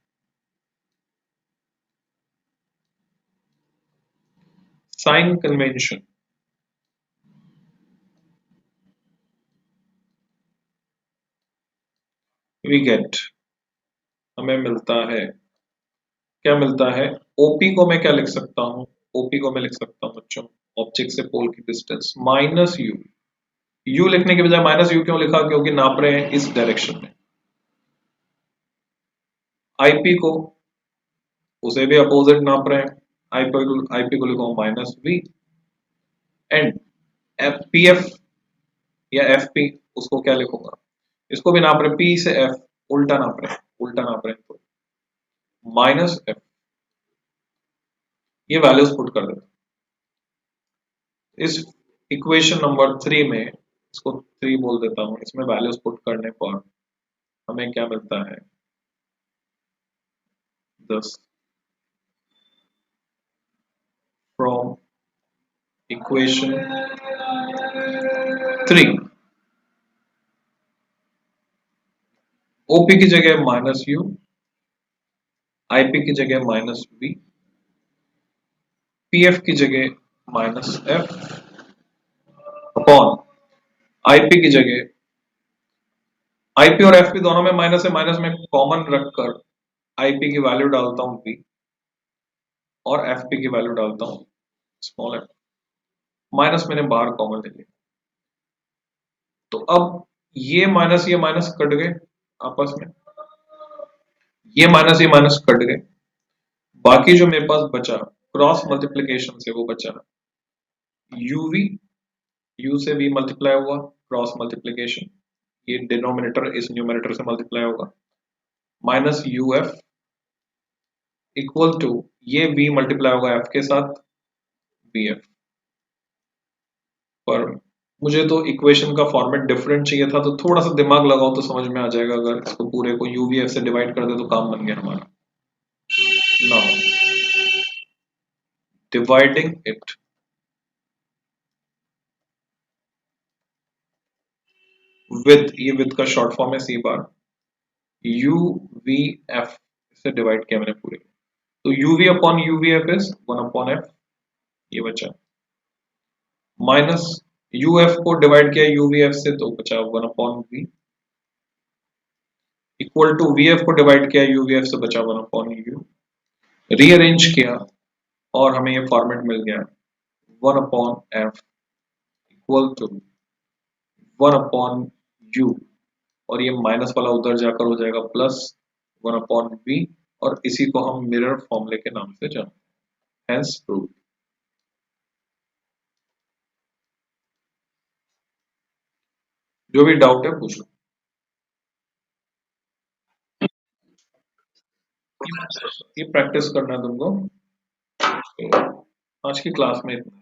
[SPEAKER 1] sign convention we get, हमें मिलता है, क्या मिलता है, ओपी को मैं क्या लिख सकता हूं, ओपी को मैं लिख सकता हूं बच्चों ऑब्जेक्ट से पोल की डिस्टेंस माइनस यू। यू लिखने के बजाय माइनस यू क्यों लिखा, क्योंकि नाप रहे हैं इस डायरेक्शन में। आईपी को, उसे भी अपोजिट नाप रहे हैं, आईपी को लिखो minus v, and F P F या एफ पी, उसको क्या लिखूंगा, इसको भी नाप रहे पी से एफ, उल्टा नाप रहे हैं, उल्टा नाप रहे हैं, तो माइनस एफ, ये वैल्यूज पुट कर देते हैं इस इक्वेशन नंबर 3 में, इसको 3 बोल देता हूं, इसमें वैल्यूज पुट करने पर हमें क्या मिलता है, 10 फ्रॉम इक्वेशन 3 ओपी की जगह माइनस यू, आईपी की जगह माइनस वी, पीएफ की जगह माइनस एफ अपॉन आईपी की जगह, आईपी और एफपी दोनों में माइनस है, माइनस में कॉमन रखकर आईपी की वैल्यू डालता हूं पी और एफपी की वैल्यू डालता हूं स्मॉल एफ, माइनस मैंने बाहर कॉमन ले लिया, तो अब ये माइनस कट गए आपस में, ये माइनस कट गए, बाकी जो मेरे पास बचा क्रॉस मल्टीप्लीकेशन से वो बचा यूवी, यू से वी मल्टीप्लाई हुआ, क्रॉस मल्टीप्लीकेशन, ये डिनोमिनेटर इस न्यूमरेटर से मल्टीप्लाई होगा, minus u f equal to, ये v मल्टीप्लाई होगा f के साथ, बी एफ। पर मुझे तो इक्वेशन का फॉर्मेट डिफरेंट चाहिए था, तो थोड़ा सा दिमाग लगाओ तो समझ में आ जाएगा, अगर इसको पूरे को uvf से डिवाइड कर दे तो काम बन गया हमारा। नाउ डिवाइडिंग इट विद, ये विद का शॉर्ट फॉर्म है C bar, u v f से डिवाइड किया मैंने पूरे, तो uv upon uvf is 1 upon f, ये बचा, माइनस uf को डिवाइड किया uvf से तो बचा 1 upon v, equal to vf को डिवाइड किया uvf से बचा 1 अपॉन u, रीअरेंज किया और हमें ये फॉर्मेट मिल गया 1 upon f equal to 1 upon u, और ये माइनस वाला उधर जाकर हो जाएगा प्लस 1 अपॉन v, और इसी को हम मिरर फॉर्मूले के नाम से जानते हैं, हेंस प्रूव। जो भी डाउट है पूछ लो। ये प्रैक्टिस करना है तुमको, तो आज की क्लास में इतना।